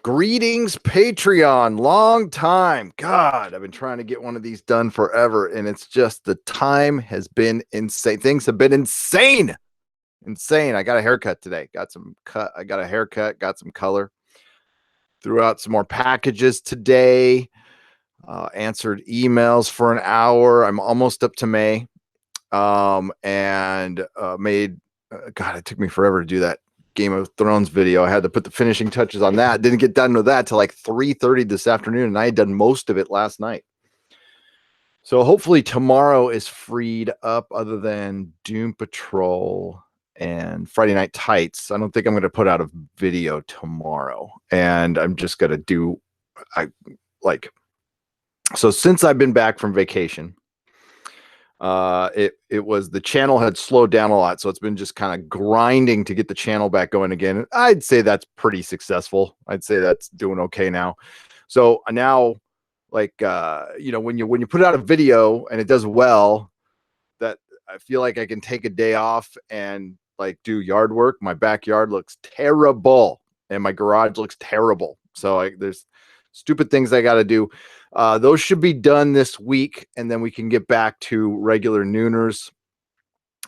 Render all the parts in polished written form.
Greetings, Patreon. Long time. God, I've been trying to get one of these done forever, and it's just the time has been insane. Things have been insane. Insane. I got a haircut today. I got a haircut, got some color. Threw out some more packages today. Answered emails for an hour. I'm almost up to May. And made God, it took me forever to do that Game of Thrones video. I had to put the finishing touches on that. Didn't get done with that till like 3:30 this afternoon, and I had done most of it last night. So hopefully tomorrow is freed up, other than Doom Patrol and Friday Night Tights. I don't think I'm going to put out a video tomorrow, and I'm just going to do so since I've been back from vacation. It was, the channel had slowed down a lot, so it's been just kind of grinding to get the channel back going again. I'd say that's pretty successful. I'd say that's doing okay now. So now, when you put out a video and it does well, that I feel like I can take a day off and do yard work. My backyard looks terrible and my garage looks terrible. So there's stupid things I got to do. Those should be done this week, and then we can get back to regular nooners.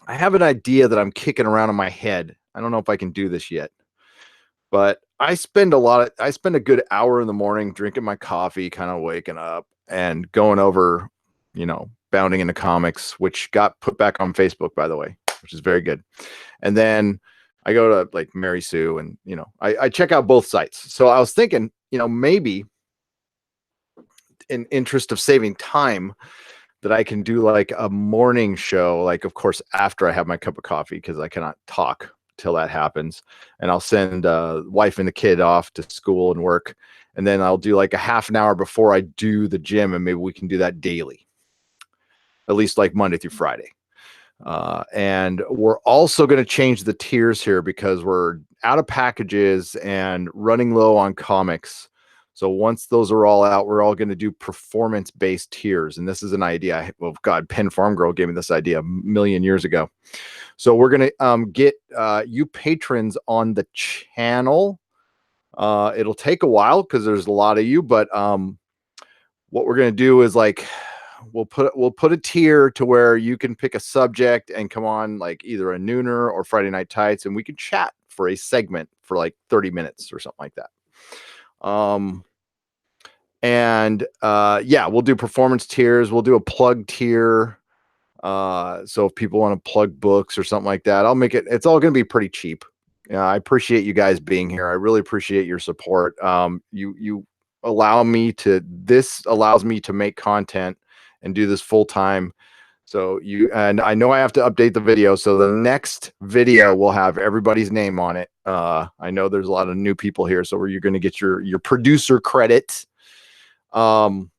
I have an idea that I'm kicking around in my head. I don't know if I can do this yet, but I spend a good hour in the morning drinking my coffee, kind of waking up and going over, Bounding into Comics, which got put back on Facebook, by the way, which is very good. And then I go to Mary Sue, and, I check out both sites. So I was thinking, maybe in interest of saving time, that I can do a morning show, of course, after I have my cup of coffee, because I cannot talk till that happens. And I'll send wife and the kid off to school and work. And then I'll do a half an hour before I do the gym. And maybe we can do that daily, at least Monday through Friday. And we're also going to change the tiers here because we're out of packages and running low on comics. So once those are all out, we're all going to do performance-based tiers. And this is an idea. Penn Farm Girl gave me this idea a million years ago. So we're going to get you patrons on the channel. It'll take a while because there's a lot of you, but what we're going to do is we'll put a tier to where you can pick a subject and come on either a nooner or Friday Night Tights, and we can chat for a segment for 30 minutes or something like that. We'll do performance tiers. We'll do a plug tier. So if people want to plug books or something like that, it's all going to be pretty cheap. I appreciate you guys being here. I really appreciate your support. This allows me to make content and do this full time. So I know I have to update the video. So the next video will have everybody's name on it. I know there's a lot of new people here, so you're going to get your producer credit. And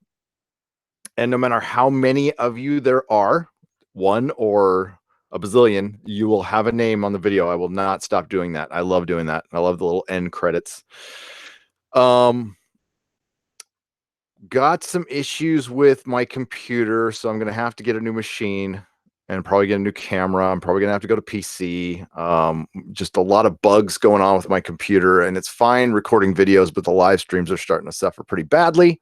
no matter how many of you there are, one or a bazillion, you will have a name on the video. I will not stop doing that. I love doing that. I love the little end credits. Got some issues with my computer, so I'm going to have to get a new machine and probably get a new camera. I'm probably going to have to go to PC. Just a lot of bugs going on with my computer, and it's fine recording videos, but the live streams are starting to suffer pretty badly.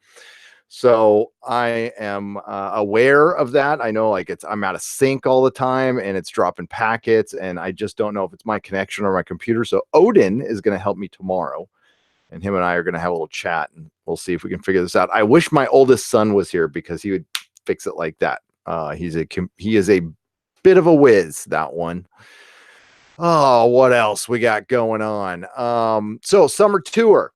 So I am aware of that. I know I'm out of sync all the time and it's dropping packets, and I just don't know if it's my connection or my computer. So Odin is going to help me tomorrow, and him and I are going to have a little chat, and we'll see if we can figure this out. I wish my oldest son was here because he would fix it like that. He is a bit of a whiz, that one. Oh, what else we got going on? So summer tour.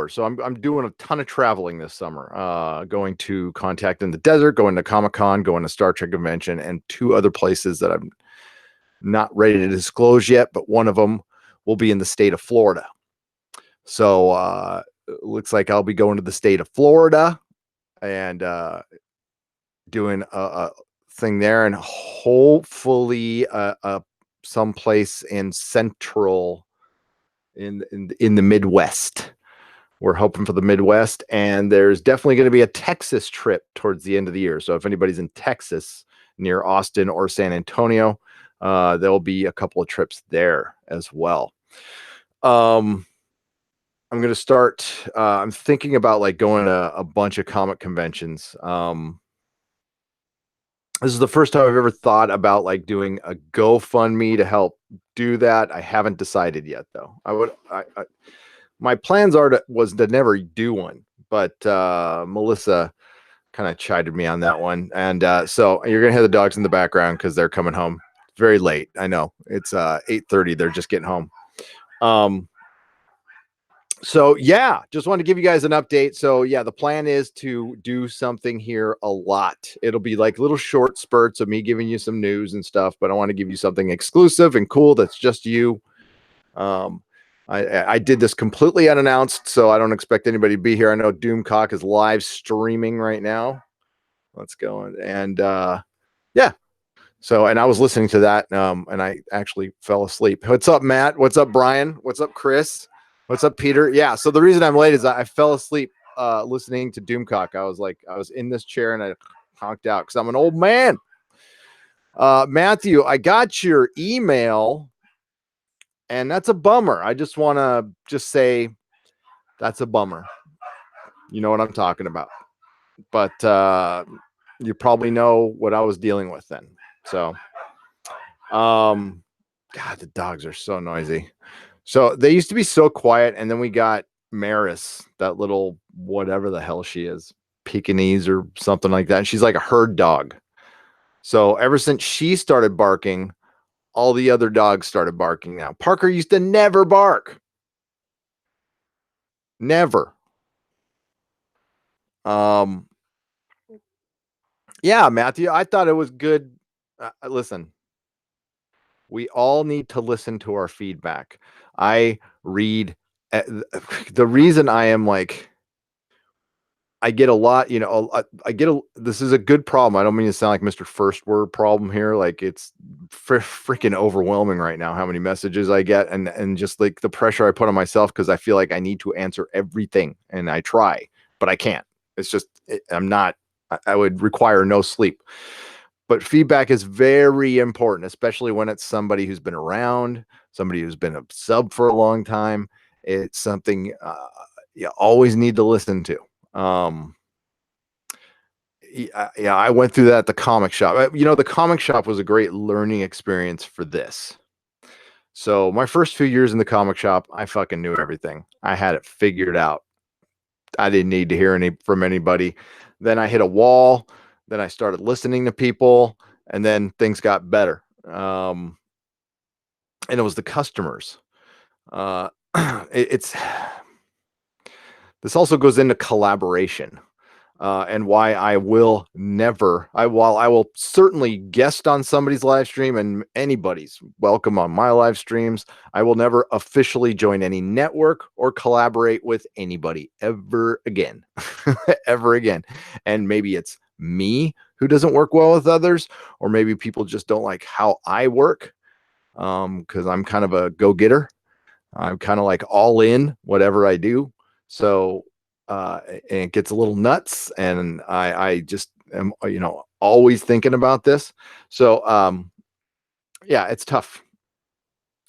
So I'm doing a ton of traveling this summer. Going to Contact in the Desert, going to Comic-Con, going to Star Trek Convention, and 2 other places that I'm not ready to disclose yet, but one of them will be in the state of Florida. So it looks like I'll be going to the state of Florida and doing a thing there, and hopefully someplace in central in the Midwest. We're hoping for the Midwest, and there's definitely going to be a Texas trip towards the end of the year. So if anybody's in Texas near Austin or San Antonio, there'll be a couple of trips there as well. I'm gonna start. I'm thinking about like going to a bunch of comic conventions. This is the first time I've ever thought about like doing a GoFundMe to help do that. I haven't decided yet, though. My plans was to never do one, but Melissa kind of chided me on that one, and so you're gonna hear the dogs in the background because they're coming home. Very late, I know. It's 8:30. They're just getting home. So yeah, just wanted to give you guys an update. So yeah, the plan is to do something here a lot. It'll be like little short spurts of me giving you some news and stuff, but I want to give you something exclusive and cool that's just you. Um, I did this completely unannounced, so I don't expect anybody to be here. I know Doomcock is live streaming right now. Let's go and yeah. So, and I was listening to that, and I actually fell asleep. What's up, Matt? What's up, Brian? What's up, Chris? What's up, Peter? Yeah. So the reason I'm late is I fell asleep listening to Doomcock. I was in this chair and I honked out because I'm an old man. Matthew, I got your email, and that's a bummer. I just want to just say that's a bummer. You know what I'm talking about. But you probably know what I was dealing with then. So, God, the dogs are so noisy. So they used to be so quiet, and then we got Maris, that little whatever the hell she is, Pekingese or something like that. And she's like a herd dog. So ever since she started barking, all the other dogs started barking now. Parker used to never bark. Never. Yeah, Matthew, I thought it was good. Listen, we all need to listen to our feedback. I read the reason I am like, I get a lot, I get this is a good problem. I don't mean to sound like Mr. First Word problem here. Like it's freaking overwhelming right now how many messages I get, and just like the pressure I put on myself because I feel like I need to answer everything, and I try, but I can't. It's just I'm not. I would require no sleep. But feedback is very important, especially when it's somebody who's been around, somebody who's been a sub for a long time. It's something you always need to listen to. Yeah, I went through that at the comic shop. The comic shop was a great learning experience for this. So my first few years in the comic shop, I fucking knew everything. I had it figured out. I didn't need to hear from anybody. Then I hit a wall. Then I started listening to people, and then things got better. And it was the customers. It's this also goes into collaboration. And why I will never, while I will certainly guest on somebody's live stream and anybody's welcome on my live streams, I will never officially join any network or collaborate with anybody ever again, ever again. And maybe it's me who doesn't work well with others, or maybe people just don't like how I work, because I'm kind of a go-getter. I'm kind of like all in whatever I do. So and it gets a little nuts, and I just am, always thinking about this. So yeah, it's tough.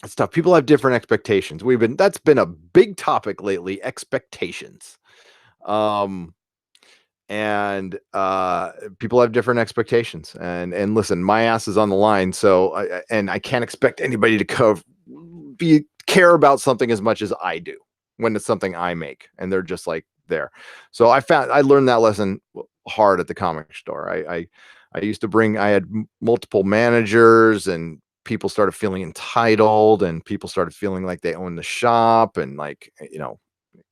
It's tough. People have different expectations. That's been a big topic lately, expectations. And people have different expectations, and listen, my ass is on the line. So I can't expect anybody to care about something as much as I do when it's something I make, and they're just like there. So I learned that lesson hard at the comic store. I used to I had multiple managers, and people started feeling entitled, and people started feeling like they owned the shop, and like,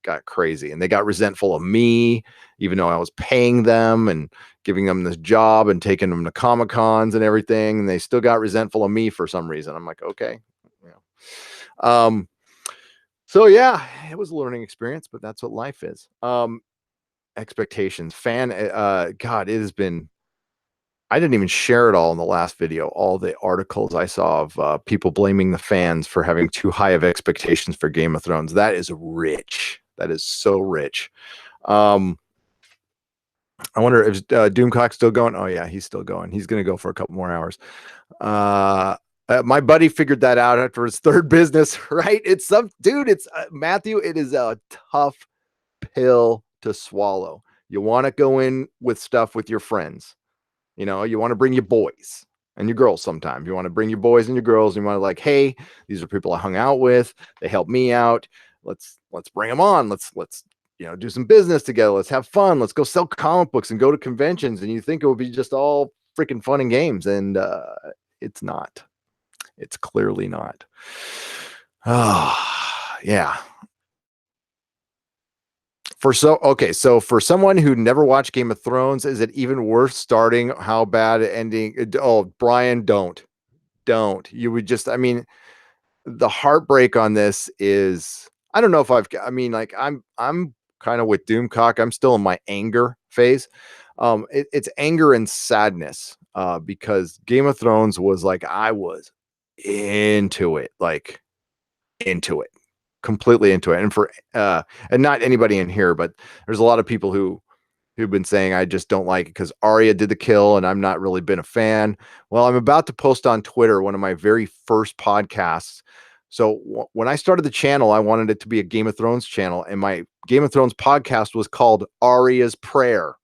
got crazy, and they got resentful of me, even though I was paying them and giving them this job and taking them to Comic Cons and everything. And they still got resentful of me for some reason. I'm like, okay. So yeah, it was a learning experience, but that's what life is. Expectations, God, it has been, I didn't even share it all in the last video. All the articles I saw of people blaming the fans for having too high of expectations for Game of Thrones. That is rich. That is so rich. I wonder if Doomcock's still going. Oh yeah, he's still going. He's going to go for a couple more hours. My buddy figured that out after his third business, right? It's some dude. It's Matthew. It is a tough pill to swallow. You want to go in with stuff with your friends. You know, you want to bring your boys and your girls sometimes. You want to bring your boys and your girls. And you want to like, hey, these are people I hung out with. They helped me out. Let's bring them on. Let's do some business together. Let's have fun. Let's go sell comic books and go to conventions. And you think it would be just all freaking fun and games, and it's not. It's clearly not. Oh, yeah. So for someone who never watched Game of Thrones, is it even worth starting? How bad ending? Oh, Brian, don't. You would just, I mean, the heartbreak on this is, I don't know if like I'm kind of with Doomcock. I'm still in my anger phase. It's anger and sadness, because Game of Thrones was like, I was into it, completely into it. And and not anybody in here, but there's a lot of people who've been saying I just don't like it because Arya did the kill and I'm not really been a fan. Well, I'm about to post on Twitter one of my very first podcasts. So when I started the channel, I wanted it to be a Game of Thrones channel, and my Game of Thrones podcast was called Arya's Prayer.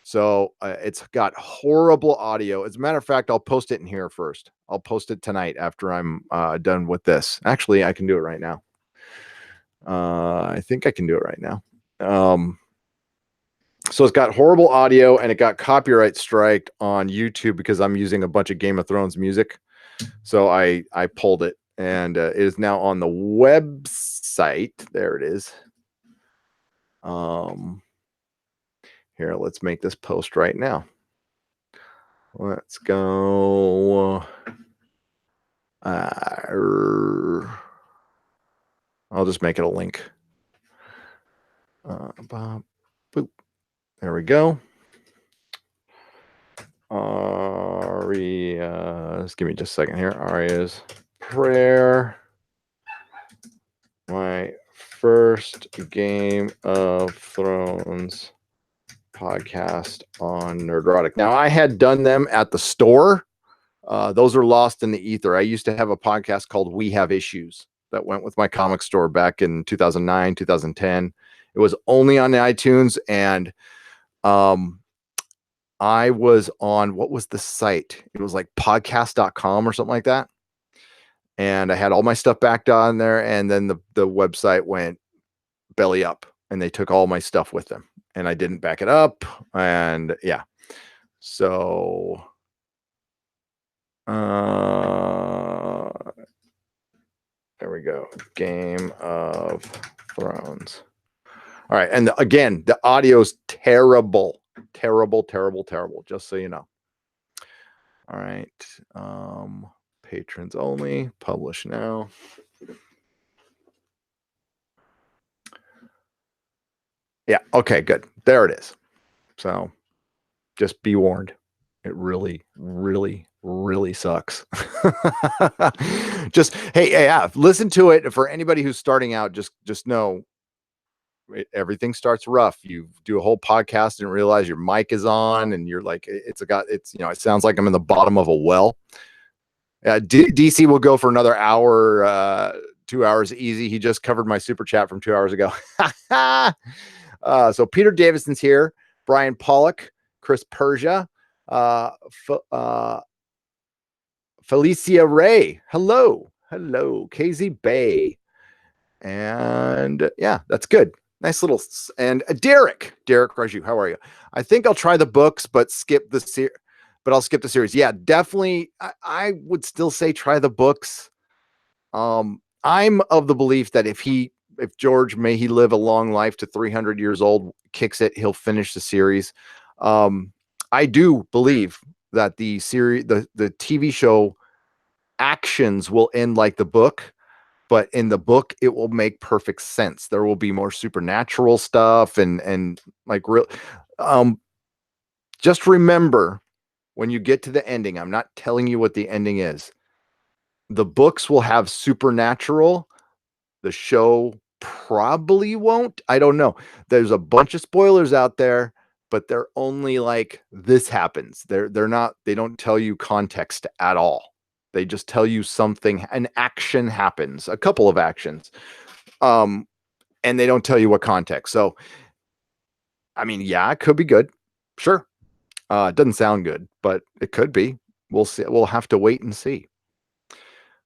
So it's got horrible audio. As a matter of fact, I'll post it in here first. I'll post it tonight after I'm done with this. Actually, I can do it right now. I think I can do it right now. So it's got horrible audio, and it got copyright striked on YouTube because I'm using a bunch of Game of Thrones music. So I pulled it, and it is now on the website. There it is. Here, let's make this post right now. Let's go. I'll just make it a link. Boop. There we go. Aria, just give me just a second here. Aria's Prayer. My first Game of Thrones podcast on Nerdrotic. Now, I had done them at the store. Those are lost in the ether. I used to have a podcast called We Have Issues that went with my comic store back in 2009, 2010. It was only on iTunes, and I was on, what was the site? It was like podcast.com or something like that. And I had all my stuff backed on there, and then the website went belly up, and they took all my stuff with them, and I didn't back it up. And yeah. So there we go. Game of Thrones. All right. And again, the audio's terrible. Terrible. Just so you know. All right. Patrons only. Publish now. Yeah. Okay, good. There it is. So just be warned. It really sucks. Just, hey, yeah, listen to it. For anybody who's starting out, just know everything starts rough. You do a whole podcast and realize your mic is on, and you're like, it sounds like I'm in the bottom of a well. DC will go for another hour, 2 hours easy. He just covered my super chat from 2 hours ago. So Peter Davidson's here, Brian Pollock, Chris Persia, Felicia Ray. Hello. KZ Bay. And yeah, that's good. Nice little, and Derek Raju, how are you? I think I'll try the books, but I'll skip the series. Yeah, definitely. I would still say try the books. I'm of the belief that if George, may he live a long life to 300 years old, kicks it, he'll finish the series. I do believe that the series, the TV show actions will end like the book, but in the book it will make perfect sense. There will be more supernatural stuff and like real. Just remember, when you get to the ending, I'm not telling you what the ending is. The books will have supernatural. The show probably won't. I don't know. There's a bunch of spoilers out there, but they're only like this happens. They're not, they don't tell you context at all. They just tell you something, an action happens, a couple of actions. And they don't tell you what context. So I mean, yeah, it could be good. Sure. It doesn't sound good, but it could be. We'll see. We'll have to wait and see.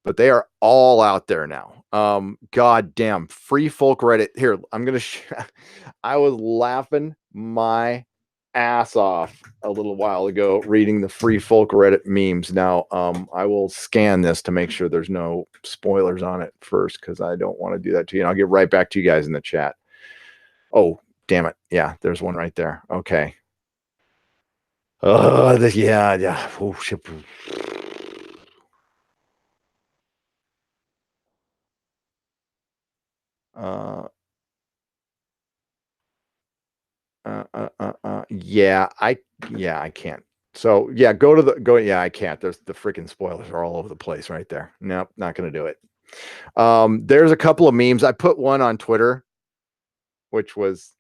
But they are all out there now. God damn, free folk Reddit. Here, I'm gonna. I was laughing my ass off a little while ago reading the free folk Reddit memes. Now, I will scan this to make sure there's no spoilers on it first because I don't want to do that to you. And I'll get right back to you guys in the chat. Oh, damn it! Yeah, there's one right there. Okay. Yeah. Oh shit. Uh, yeah, I can't. So yeah, go. Yeah, I can't. There's the freaking spoilers are all over the place right there. Nope, not gonna do it. There's a couple of memes. I put one on Twitter, which was,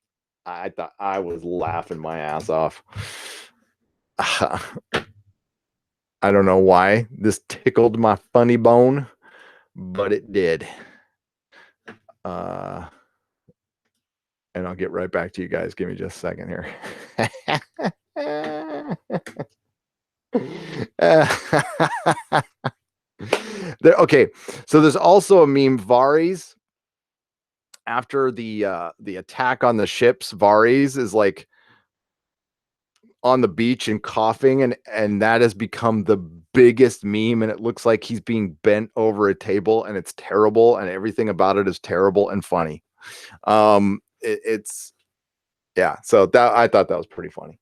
I thought I was laughing my ass off. I don't know why this tickled my funny bone, but it did. And I'll get right back to you guys. Give me just a second here. Okay, so there's also a meme. Varys, after the attack on the ships, Varys is like on the beach and coughing, and that has become the biggest meme, and it looks like he's being bent over a table, and it's terrible, and everything about it is terrible and funny. It's yeah, so that I thought that was pretty funny.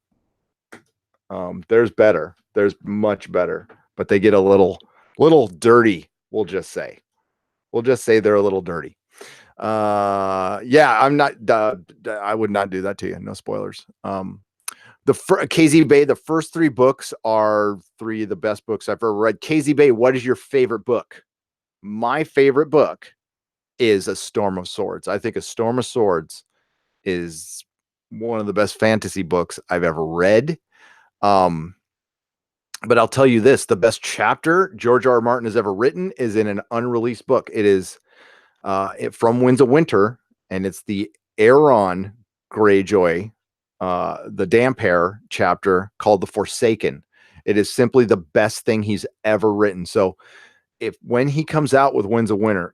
There's better. There's much better, but they get a little dirty. We'll just say they're a little dirty. Yeah, I'm not. I would not do that to you. No spoilers. The KZ Bay. The first 3 books are 3 of the best books I've ever read. KZ Bay, what is your favorite book? My favorite book is A Storm of Swords. I think A Storm of Swords is one of the best fantasy books I've ever read. But I'll tell you this, the best chapter George R. R. Martin has ever written is in an unreleased book. It is from Winds of Winter, and it's the Aeron Greyjoy, the Damp Hair chapter called The Forsaken. It is simply the best thing he's ever written. So when he comes out with Winds of Winter,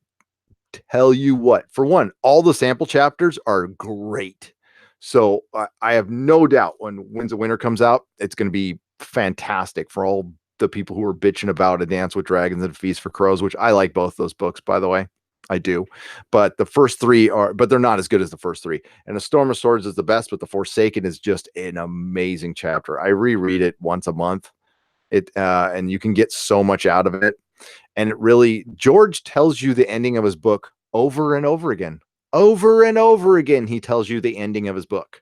tell you what, for one, all the sample chapters are great. So I have no doubt when Winds of Winter comes out, it's going to be fantastic for all the people who are bitching about A Dance with Dragons and A Feast for Crows, which I like both those books, by the way. I do. But the first 3 but they're not as good as the first 3. And A Storm of Swords is the best, but The Forsaken is just an amazing chapter. I reread it once a month. And you can get so much out of it. And it really, George tells you the ending of his book over and over again. Over and over again, he tells you the ending of his book.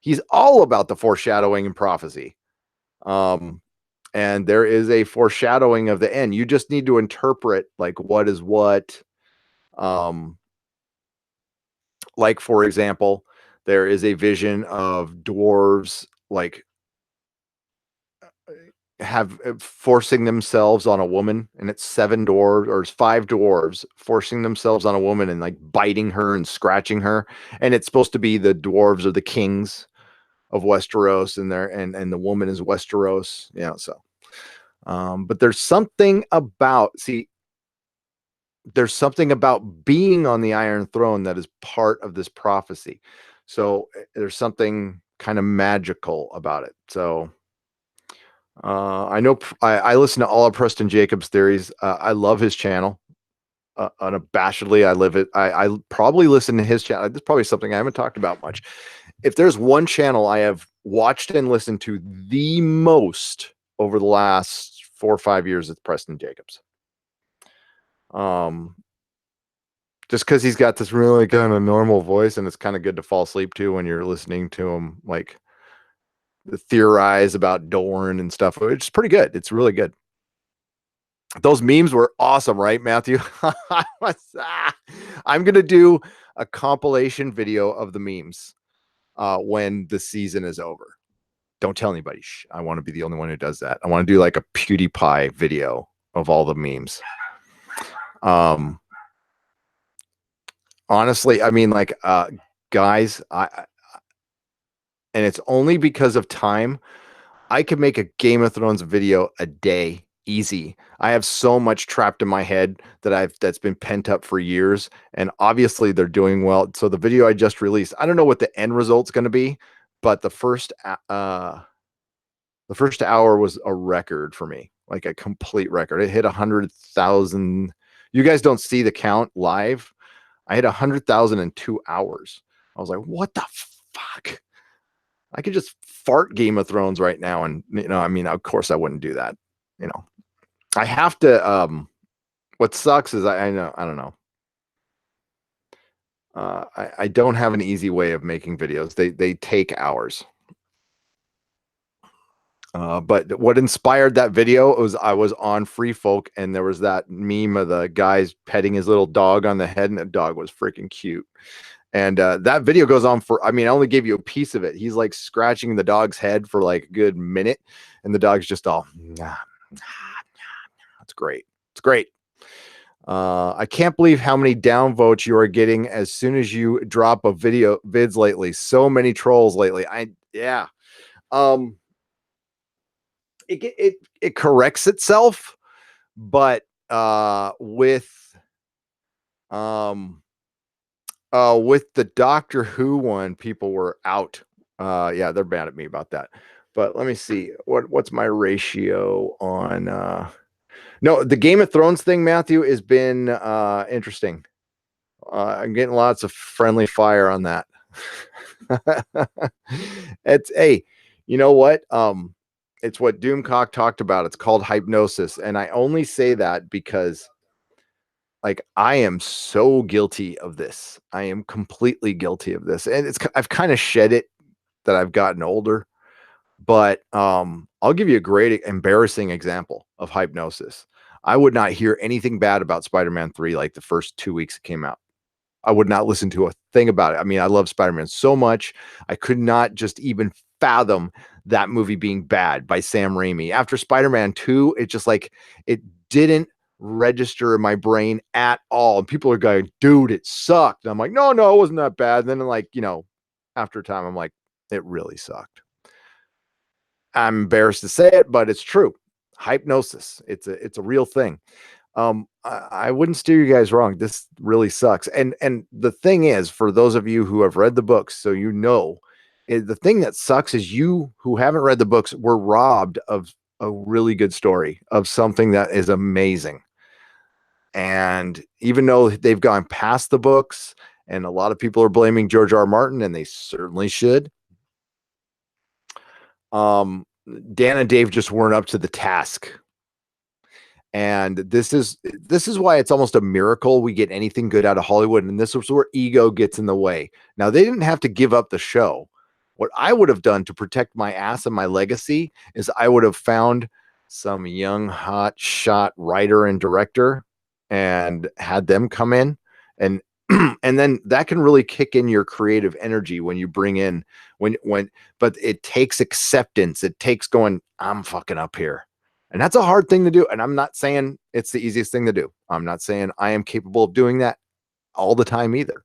He's all about the foreshadowing and prophecy. And there is a foreshadowing of the end. You just need to interpret like what is what. Like, for example, there is a vision of dwarves like forcing themselves on a woman, and it's 7 dwarves or 5 dwarves forcing themselves on a woman and like biting her and scratching her, and it's supposed to be the dwarves are the kings of Westeros, and the woman is Westeros. Yeah, so but there's something about being on the Iron Throne that is part of this prophecy. So there's something kind of magical about it. So I know I listen to all of Preston Jacobs' theories. I love his channel. Unabashedly, I live it. I probably listen to his channel. This is probably something I haven't talked about much. If there's one channel I have watched and listened to the most over the last 4 or 5 years, it's Preston Jacobs. Just because he's got this really kind of normal voice, and it's kind of good to fall asleep to when you're listening to him, like theorize about Dorne and stuff. It's pretty good. It's really good. Those memes were awesome, right, Matthew? I'm gonna do a compilation video of the memes. when the season is over. Don't tell anybody. Shh, I want to be the only one who does that. I want to do like a PewDiePie video of all the memes. Honestly, I mean, like, guys, and it's only because of time. I could make a Game of Thrones video a day, easy. I have so much trapped in my head that's been pent up for years, and obviously they're doing well. So the video I just released, I don't know what the end result's going to be, but the first hour was a record for me, like a complete record. It hit 100,000. You guys don't see the count live. I hit 100,000 in 2 hours. I was like, what the fuck? I could just fart Game of Thrones right now. And, I mean, of course I wouldn't do that. I have to, what sucks is I don't know. I don't have an easy way of making videos. They take hours. But what inspired that video was I was on Free Folk, and there was that meme of the guys petting his little dog on the head, and the dog was freaking cute. And that video goes on for, I mean, I only gave you a piece of it. He's like scratching the dog's head for like a good minute, and the dog's just all, it's great. It's great. I can't believe how many downvotes you are getting as soon as you drop a vids lately. So many trolls lately. Yeah. It corrects itself, but with the Doctor Who one, people were out. Yeah, they're mad at me about that. But let me see what's my ratio on. No, the Game of Thrones thing, Matthew, has been interesting. I'm getting lots of friendly fire on that. Hey, you know what? It's what Doomcock talked about. It's called hypnosis, and I only say that because, like, I am so guilty of this. I am completely guilty of this, and I've kind of shed it that I've gotten older. But I'll give you a great embarrassing example of hypnosis. I would not hear anything bad about Spider-Man 3 like the first 2 weeks it came out. I would not listen to a thing about it. I mean, I love Spider-Man so much. I could not just even fathom that movie being bad by Sam Raimi. After Spider-Man 2, it just like, it didn't register in my brain at all. And people are going, dude, it sucked. And I'm like, no, it wasn't that bad. And then, like, after a time, I'm like, it really sucked. I'm embarrassed to say it, but it's true. Hypnosis. It's a real thing. I wouldn't steer you guys wrong. This really sucks. And the thing is, for those of you who have read the books, so the thing that sucks is you who haven't read the books were robbed of a really good story, of something that is amazing. And even though they've gone past the books, and a lot of people are blaming George R. R. Martin, and they certainly should, Dan and Dave just weren't up to the task. And this is why it's almost a miracle we get anything good out of Hollywood. And this is where ego gets in the way. Now, they didn't have to give up the show. What I would have done to protect my ass and my legacy is I would have found some young, hot shot writer and director and had them come in, and and then that can really kick in your creative energy when you bring in but it takes acceptance. It takes going, I'm fucking up here. And that's a hard thing to do. And I'm not saying it's the easiest thing to do. I'm not saying I am capable of doing that all the time either,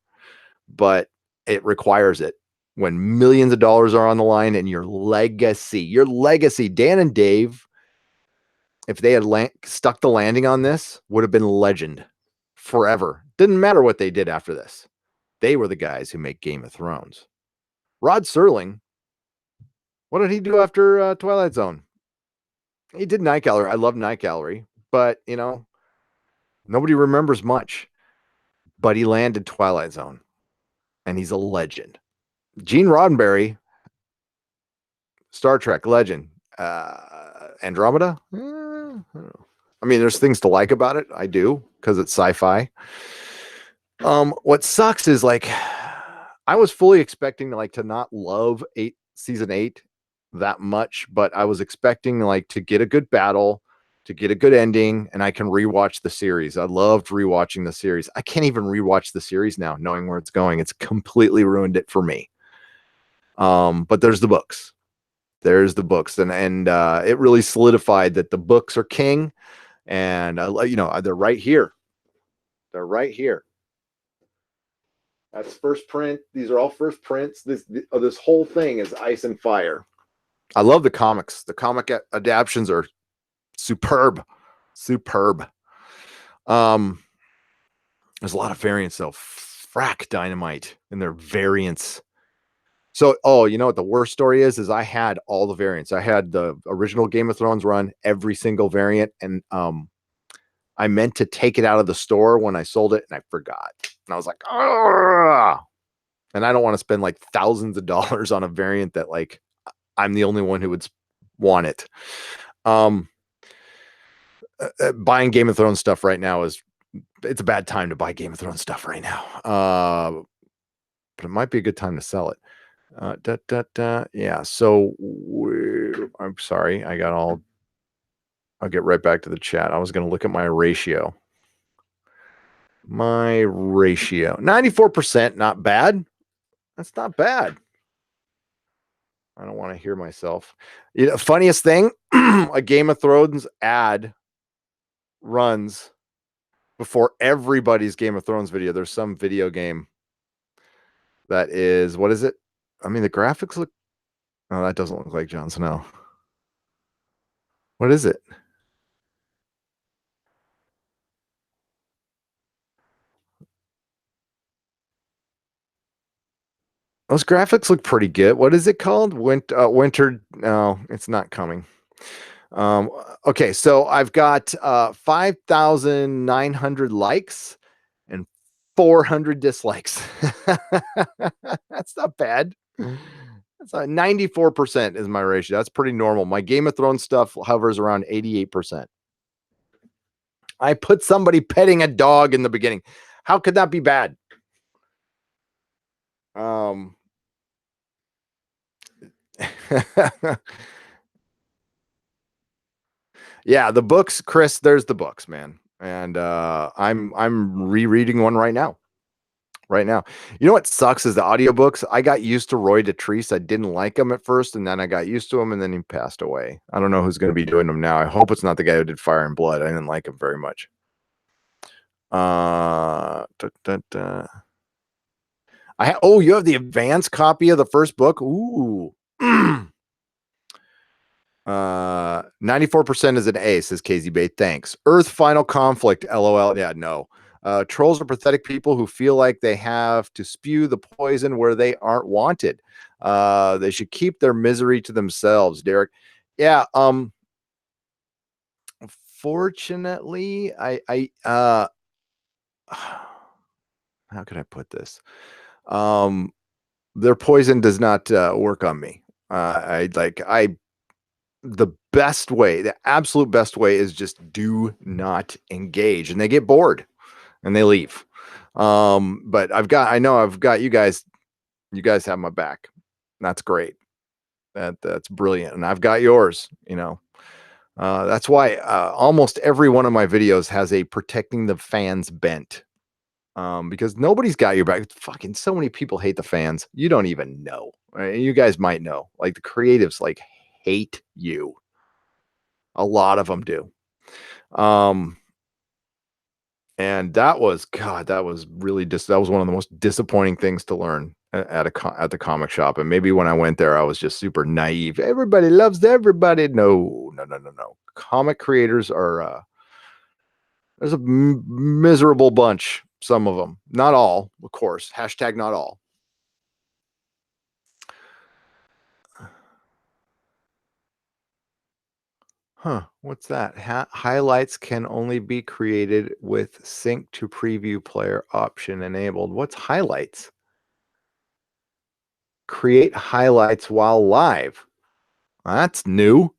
but it requires it when millions of dollars are on the line and your legacy, Dan and Dave, if they had stuck the landing on this, would have been legend forever. Didn't matter what they did after this. They were the guys who make Game of Thrones. Rod Serling, what did he do after Twilight Zone? He did Night Gallery. I love Night Gallery, but nobody remembers much. But he landed Twilight Zone, and he's a legend. Gene Roddenberry, Star Trek legend. Andromeda. I mean, there's things to like about it. I do, because it's sci-fi. What sucks is, like, I was fully expecting to not love season 8 that much, but I was expecting to get a good battle, to get a good ending, and I can rewatch the series. I loved rewatching the series. I can't even rewatch the series now, knowing where it's going. It's completely ruined it for me. But there's the books. There's the books, and it really solidified that the books are king. And they're right here. They're right here. That's first print. These are all first prints. This whole thing is Ice and Fire. I love the comics. The comic adaptions are superb, superb. There's a lot of variants though. Frack dynamite and their variants. So, you know what the worst story is I had all the variants. I had the original Game of Thrones run, every single variant, and I meant to take it out of the store when I sold it, and I forgot. And I was like, "Argh!" And I don't want to spend like thousands of dollars on a variant that like I'm the only one who would want it. Buying Game of Thrones stuff right now it's a bad time to buy Game of Thrones stuff right now. But it might be a good time to sell it. Yeah. So I'm sorry. I'll get right back to the chat. I was going to look at my ratio. 94%, not bad. That's not bad. I don't want to hear myself. Funniest thing, a Game of Thrones ad runs before everybody's Game of Thrones video. There's some video game that is, what is it? I mean, the graphics look, oh, that doesn't look like Jon Snow. What is it? Those graphics look pretty good. What is it called? Winter. No, it's not coming. Okay, so I've got 5,900 likes and 400 dislikes. That's not bad. That's 94% is my ratio. That's pretty normal. My Game of Thrones stuff hovers around 88%. I put somebody petting a dog in the beginning. How could that be bad? Yeah, the books, Chris, there's the books, man. And I'm rereading one right now. Right now. You know what sucks is the audiobooks. I got used to Roy Dotrice. I didn't like him at first, and then I got used to him, and then he passed away. I don't know who's going to be doing them now. I hope it's not the guy who did Fire and Blood. I didn't like him very much. You have the advanced copy of the first book? Ooh. 94% is an A, says KZ Bay. Thanks. Earth Final Conflict, LOL. Yeah, no. Trolls are pathetic people who feel like they have to spew the poison where they aren't wanted. They should keep their misery to themselves, Derek. Yeah, fortunately, how could I put this? Their poison does not work on me. The best way, the absolute best way is just do not engage, and they get bored and they leave. But I know I've got you guys have my back. That's great. That's brilliant. And I've got yours, that's why almost every one of my videos has a protecting the fans bent. Because nobody's got your back. Fucking so many people hate the fans. You don't even know. Right? You guys might know. Like the creatives like hate you. A lot of them do. And that was really that was one of the most disappointing things to learn at the comic shop. And maybe when I went there, I was just super naive. Everybody loves everybody. No. Comic creators are there's a miserable bunch. Some of them, not all, of course. Hashtag not all. Huh, what's that? Highlights can only be created with sync to preview player option enabled. What's highlights? Create highlights while live. That's new.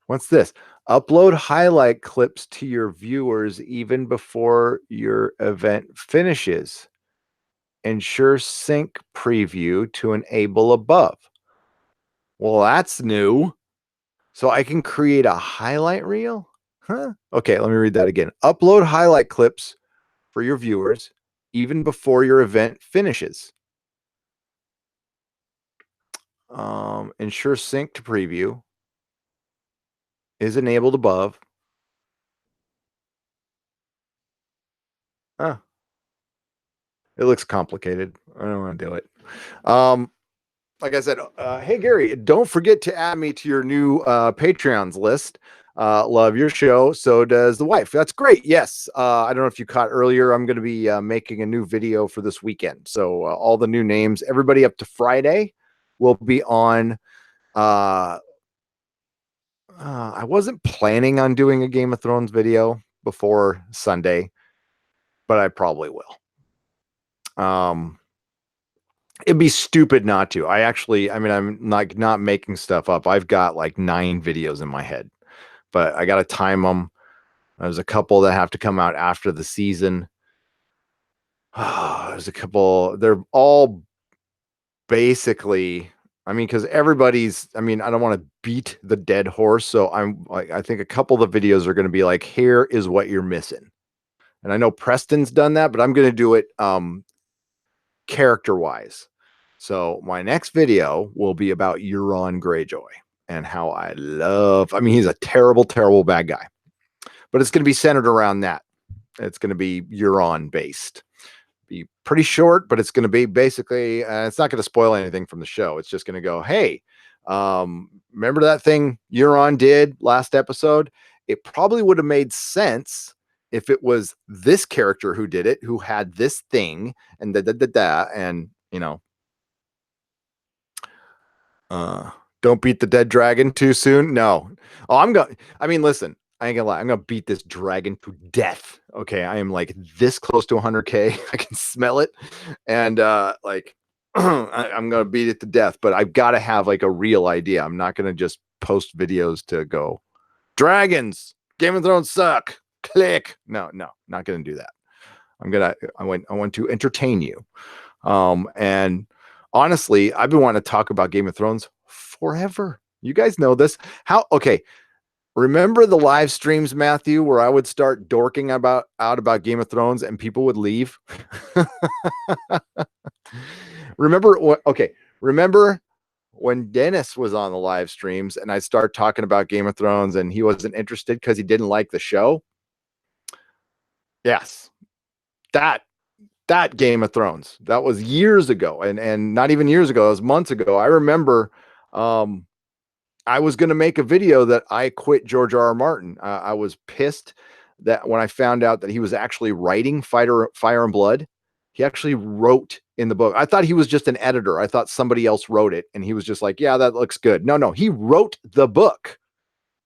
What's this? Upload highlight clips to your viewers even before your event finishes. Ensure sync preview to enable above. Well, that's new. So I can create a highlight reel? Huh? Okay, let me read that again. Upload highlight clips for your viewers even before your event finishes. Ensure sync to preview is enabled above. Huh, it looks complicated. I don't want to do it. Um, like I said, hey Gary, don't forget to add me to your new Patreons list. Love your show. So does the wife. That's great. Yes. I don't know if you caught earlier. I'm going to be making a new video for this weekend. So all the new names, everybody up to Friday, will be on. I wasn't planning on doing a Game of Thrones video before Sunday, but I probably will. It'd be stupid not to. I mean, I'm like not making stuff up. I've got like 9 videos in my head, but I got to time them. There's a couple that have to come out after the season. There's a couple. They're all basically. I mean, because everybody's. I mean, I don't want to beat the dead horse, so I'm like, I think a couple of the videos are going to be like, here is what you're missing. And I know Preston's done that, but I'm going to do it character wise. So my next video will be about Euron Greyjoy and how I mean, he's a terrible, terrible bad guy, but it's going to be centered around that. It's going to be Euron based. Be pretty short, but it's going to be basically, it's not going to spoil anything from the show. It's just going to go, hey, remember that thing Euron did last episode? It probably would have made sense if it was this character who did it, who had this thing, and and don't beat the dead dragon too soon. No. Oh, I mean, listen, I ain't gonna lie. I'm gonna beat this dragon to death. Okay. I am like this close to 100K. I can smell it. And like, I'm gonna beat it to death, but I've got to have like a real idea. I'm not gonna just post videos to go, dragons, Game of Thrones suck. Click. No, not gonna do that. I want to entertain you. And honestly, I've been wanting to talk about Game of Thrones forever. You guys know this. Okay. Remember the live streams, Matthew, where I would start dorking about Game of Thrones and people would leave? Remember when Dennis was on the live streams and I started talking about Game of Thrones and he wasn't interested because he didn't like the show? Yes. That Game of Thrones. That was years ago, and not even years ago. It was months ago. I remember I was going to make a video that I quit George R.R. Martin. I was pissed that when I found out that he was actually writing Fire and Blood, he actually wrote in the book. I thought he was just an editor. I thought somebody else wrote it, and he was just like, "Yeah, that looks good." No, he wrote the book.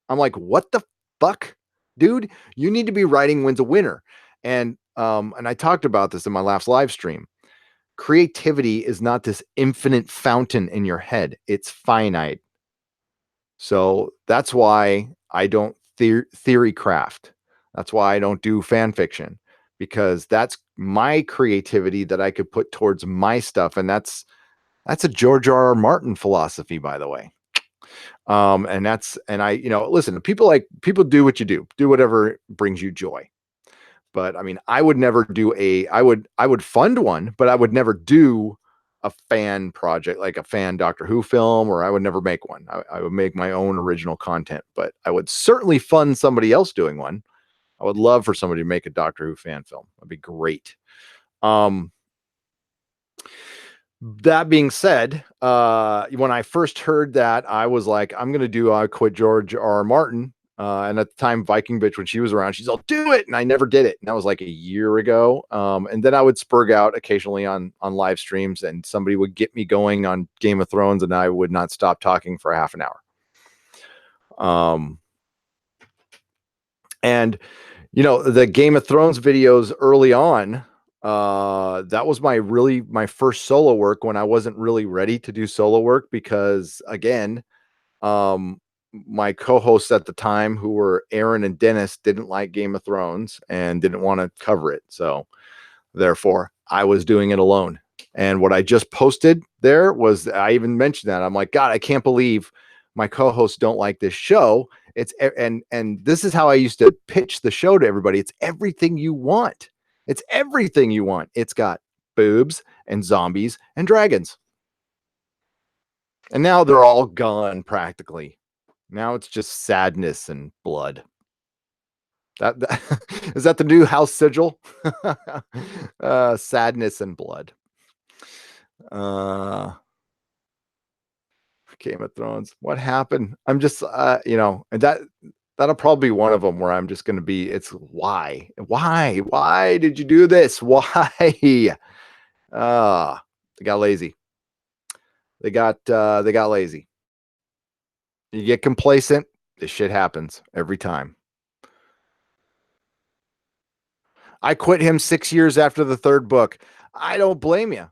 I'm like, "What the fuck, dude? You need to be writing Wins a Winner." And I talked about this in my last live stream. Creativity is not this infinite fountain in your head. It's finite. So that's why I don't theory craft. That's why I don't do fan fiction, because that's my creativity that I could put towards my stuff. And that's a George R.R. Martin philosophy, by the way. And I, listen, people do what you do whatever brings you joy. But I mean, I would never do I would fund one, but I would never do a fan project, like a fan Doctor Who film, or I would never make one. I would make my own original content, but I would certainly fund somebody else doing one. I would love for somebody to make a Doctor Who fan film. That'd be great. That being said, when I first heard that, I was like, I'm going to do I Quit George R.R. Martin. And at the time, Viking Bitch, when she was around, she's all, do it. And I never did it. And that was like a year ago. And then I would spurg out occasionally on live streams, and somebody would get me going on Game of Thrones, and I would not stop talking for half an hour. And the Game of Thrones videos early on, that was my first solo work when I wasn't really ready to do solo work, because again, my co-hosts at the time, who were Aaron and Dennis, didn't like Game of Thrones and didn't want to cover it. So therefore I was doing it alone. And what I just posted there was, I even mentioned that, I'm like, God, I can't believe my co-hosts don't like this show. And this is how I used to pitch the show to everybody. It's everything you want. It's everything you want. It's got boobs and zombies and dragons. And now they're all gone practically. Now it's just sadness and blood. That is that the new house sigil? Sadness and blood. Uh Game of Thrones. What happened? I'm just and that'll probably be one of them where I'm just going to be it's why did you do this? Why? They got lazy. They got lazy. You get complacent, this shit happens every time. I quit him 6 years after the third book. I don't blame you.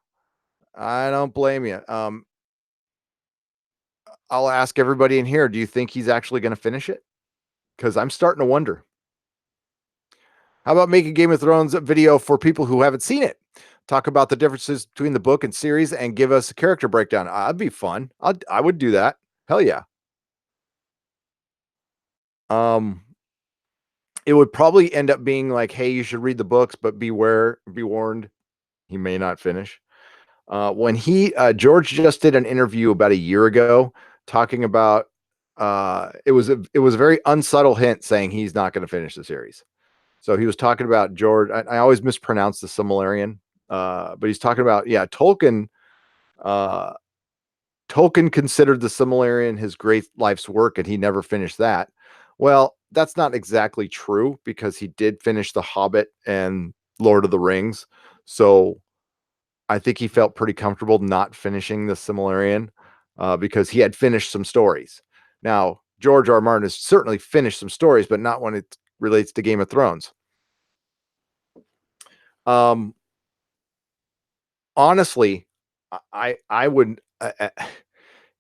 I don't blame you. I'll ask everybody in here, do you think he's actually going to finish it? Because I'm starting to wonder. How about making Game of Thrones a video for people who haven't seen it? Talk about the differences between the book and series and give us a character breakdown. That'd be fun. I would do that. Hell yeah. Um, it would probably end up being like, hey, you should read the books, but be warned, he may not finish. When George just did an interview about a year ago talking about it was a very unsubtle hint saying he's not going to finish the series. So he was talking about George. I always mispronounce the Silmarillion, but he's talking about Tolkien. Uh, Tolkien considered the Silmarillion his great life's work, and he never finished that. Well, that's not exactly true because he did finish The Hobbit and Lord of the Rings. So I think he felt pretty comfortable not finishing the Silmarillion because he had finished some stories. Now, George R. R. Martin has certainly finished some stories, but not when it relates to Game of Thrones. Honestly, I would.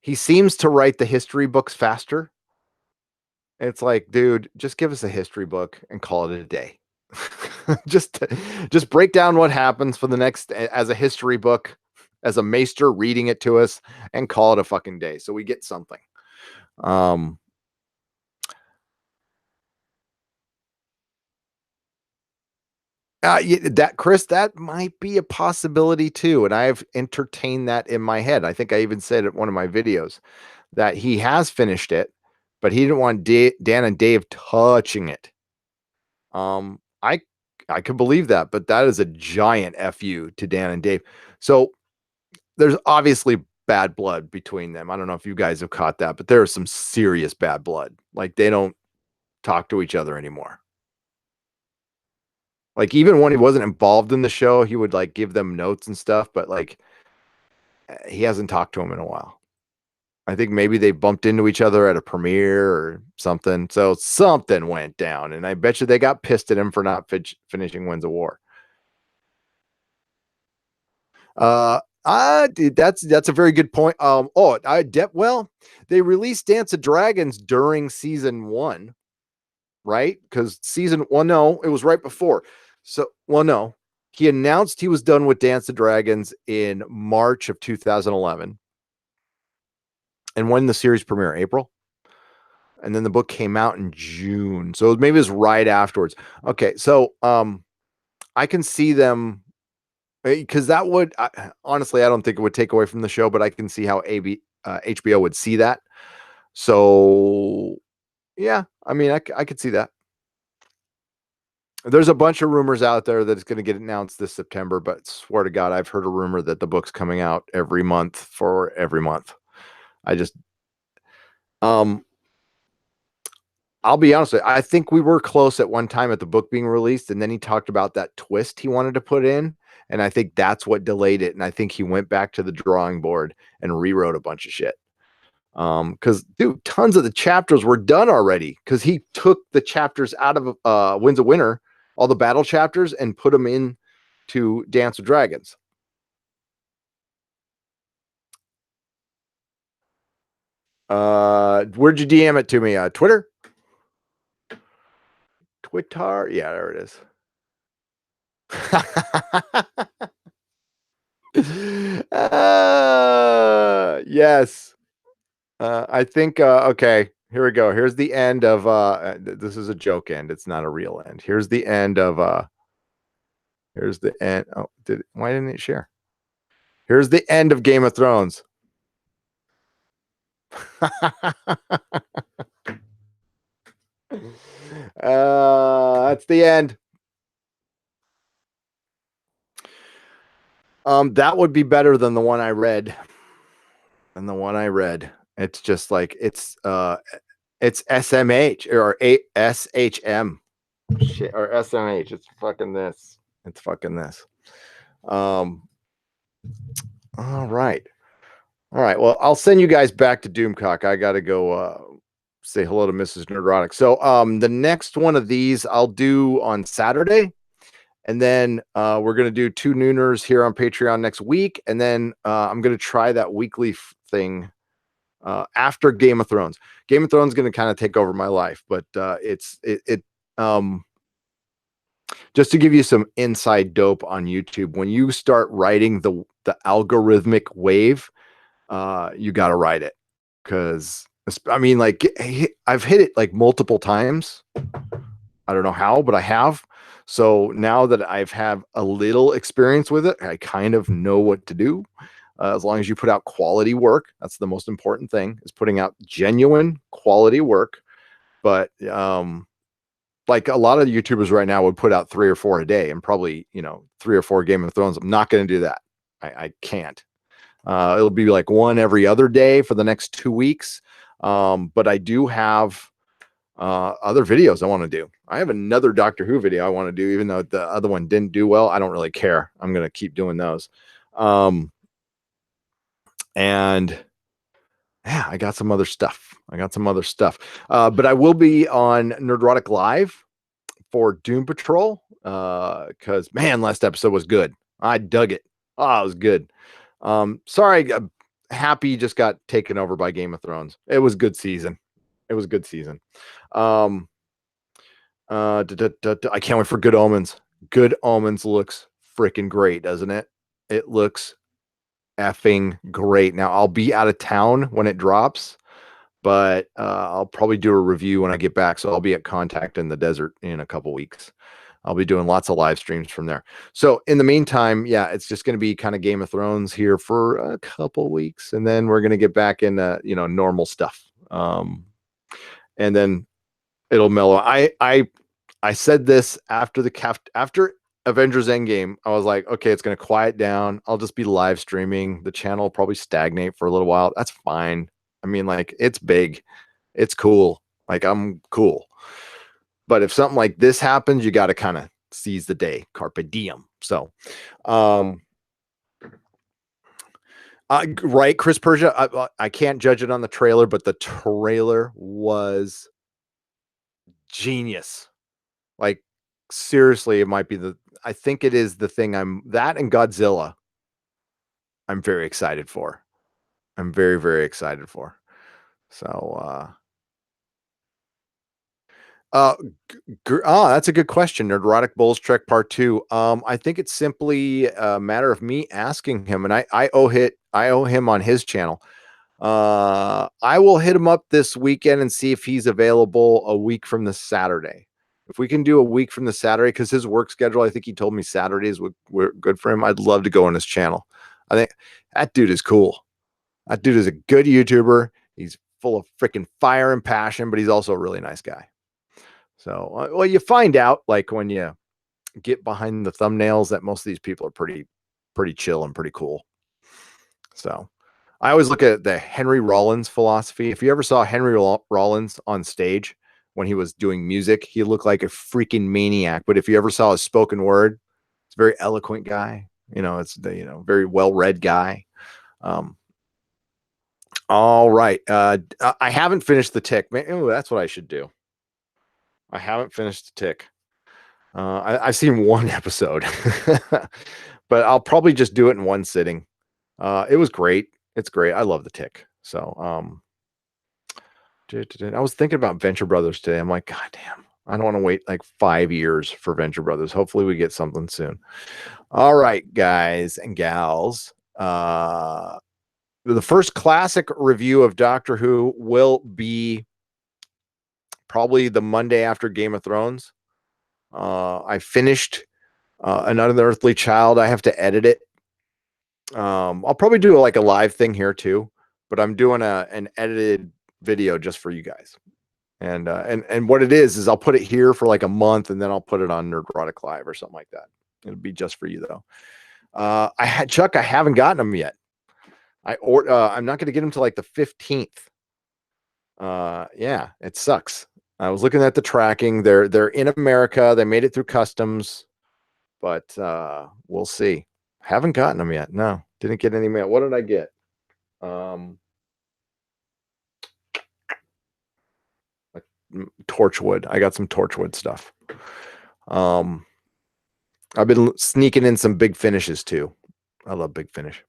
He seems to write the history books faster. It's like, dude, just give us a history book and call it a day. just break down what happens for the next as a history book, as a maester reading it to us, and call it a fucking day, so we get something. That Chris, that might be a possibility too, and I've entertained that in my head. I think I even said at one of my videos that he has finished it, but he didn't want Dan and Dave touching it. Um, I I could believe that, but that is a giant fu to Dan and Dave. So there's obviously bad blood between them. I don't know if you guys have caught that, but there is some serious bad blood. Like they don't talk to each other anymore. Like even when he wasn't involved in the show, he would like give them notes and stuff, but like he hasn't talked to him in a while. I think maybe they bumped into each other at a premiere or something. So something went down, and I bet you they got pissed at him for not finishing Winds of War. Dude, that's a very good point. Well, they released Dance of Dragons during season 1, right? Because season 1, no, it was right before. So, well, no, he announced he was done with Dance of Dragons in March of 2011. And when the series premiere, April, and then the book came out in June, so maybe it was right afterwards. Okay, so I can see them because that would honestly, I don't think it would take away from the show, but I can see how HBO would see that. So yeah, I mean, I could see that. There's a bunch of rumors out there that it's going to get announced this September, but swear to God, I've heard a rumor that the book's coming out every month for every month. I just, um, I'll be honest with you, I think we were close at one time at the book being released, and then he talked about that twist he wanted to put in, and I think that's what delayed it. And I think he went back to the drawing board and rewrote a bunch of shit. Because dude, tons of the chapters were done already. Because he took the chapters out of Winds of Winter, all the battle chapters, and put them in to Dance of Dragons. Where'd you DM it to me? Twitter? Twitter? Yeah, there it is. Yes. I think okay, here we go. Here's the end of this is a joke end. It's not a real end. Here's the end of here's the end. Oh, why didn't it share? Here's the end of Game of Thrones. That's the end. That would be better than the one I read. It's just like it's SMH or SHM shit or SMH. It's fucking this. It's fucking this. Um all right. All right. Well, I'll send you guys back to Doomcock. I gotta go say hello to Mrs. Nerdrotic. So the next one of these I'll do on Saturday. And then we're going to do 2 nooners here on Patreon next week. And then I'm going to try that weekly thing after Game of Thrones. Game of Thrones is going to kind of take over my life, but just to give you some inside dope on YouTube, when you start riding the algorithmic wave, you got to ride it. Because, I mean, like, I've hit it like multiple times. I don't know how, but I have. So now that I've had a little experience with it, I kind of know what to do. As long as you put out quality work, that's the most important thing, is putting out genuine quality work. But like a lot of YouTubers right now would put out 3 or 4 a day, and probably 3 or 4 Game of Thrones. I'm not going to do that. I can't. It'll be like 1 every other day for the next 2 weeks. But I do have other videos I want to do. I have another Doctor Who video I want to do, even though the other one didn't do well. I don't really care. I'm going to keep doing those. And yeah, I got some other stuff. But I will be on Nerdrotic Live for Doom Patrol. Because man, last episode was good. I dug it. Oh, it was good. Sorry, Happy just got taken over by Game of Thrones. It was good season. I can't wait for Good Omens. Good Omens looks freaking great, doesn't it? It looks effing great. Now I'll be out of town when it drops, but I'll probably do a review when I get back. So I'll be at Contact in the Desert in a couple weeks. I'll be doing lots of live streams from there. So in the meantime, yeah, it's just going to be kind of Game of Thrones here for a couple weeks, and then we're going to get back into normal stuff. And then it'll mellow. I said this after Avengers Endgame. I was like, okay, it's going to quiet down. I'll just be live streaming. The channel will probably stagnate for a little while. That's fine. I mean, like, it's big. It's cool. Like, I'm cool. But if something like this happens, you got to kind of seize the day. Carpe diem. So, right, Chris Persia. I can't judge it on the trailer, but the trailer was genius. Like, seriously, it might be I think it is the thing that and Godzilla I'm very excited for. I'm very, very excited for. So, that's a good question. Nerdrotic Bulls Trek Part 2. I think it's simply a matter of me asking him, and I owe him on his channel. I will hit him up this weekend and see if he's available a week from the Saturday. If we can do a week from the Saturday, because his work schedule, I think he told me Saturdays were good for him. I'd love to go on his channel. I think that dude is cool. That dude is a good YouTuber. He's full of freaking fire and passion, but he's also a really nice guy. So, well, you find out like when you get behind the thumbnails that most of these people are pretty chill and pretty cool. So I always look at the Henry Rollins philosophy. If you ever saw Henry Rollins on stage when he was doing music, he looked like a freaking maniac. But if you ever saw his spoken word, it's a very eloquent guy. It's the very well-read guy. All right. I haven't finished the Tick. Ooh, that's what I should do. I haven't finished the Tick. I've seen 1 episode, but I'll probably just do it in 1 sitting. It was great. It's great. I love the Tick. So, I was thinking about Venture Brothers today. I'm like, God damn, I don't want to wait like 5 years for Venture Brothers. Hopefully we get something soon. All right, guys and gals. The first classic review of Doctor Who will be probably the Monday after Game of Thrones. I finished An Unearthly Child. I have to edit it. I'll probably do like a live thing here too, but I'm doing an edited video just for you guys. And what it is I'll put it here for like a month, and then I'll put it on Nerdrotic Live or something like that. It'll be just for you though. Chuck, I haven't gotten them yet. I'm not going to get them till like the 15th. Yeah, it sucks. I was looking at the tracking. They're in America. They made it through customs, but we'll see. Haven't gotten them yet. No, didn't get any mail. What did I get? Torchwood. I got some Torchwood stuff. I've been sneaking in some Big Finishes too. I love Big Finish.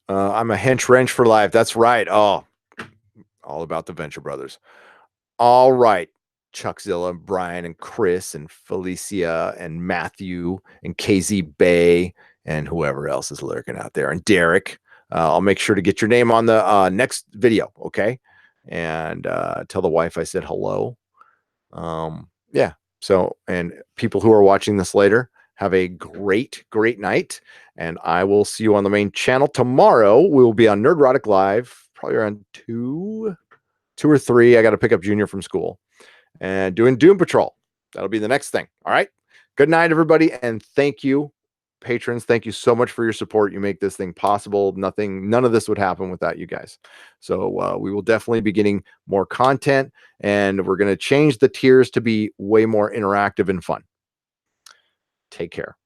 I'm a hench wrench for life. That's right. Oh, all about the Venture Brothers. All right. Chuckzilla, Brian, and Chris, and Felicia, and Matthew, and KZ Bay, and whoever else is lurking out there, and Derek. I'll make sure to get your name on the next video, okay? And tell the wife I said hello. Yeah. So, and people who are watching this later, have a great night. And I will see you on the main channel tomorrow. We will be on Nerdrotic Live, probably around 2 or 3. I got to pick up Junior from school and doing Doom Patrol. That'll be the next thing. All right. Good night, everybody. And thank you, patrons. Thank you so much for your support. You make this thing possible. None of this would happen without you guys. So we will definitely be getting more content, and we're going to change the tiers to be way more interactive and fun. Take care.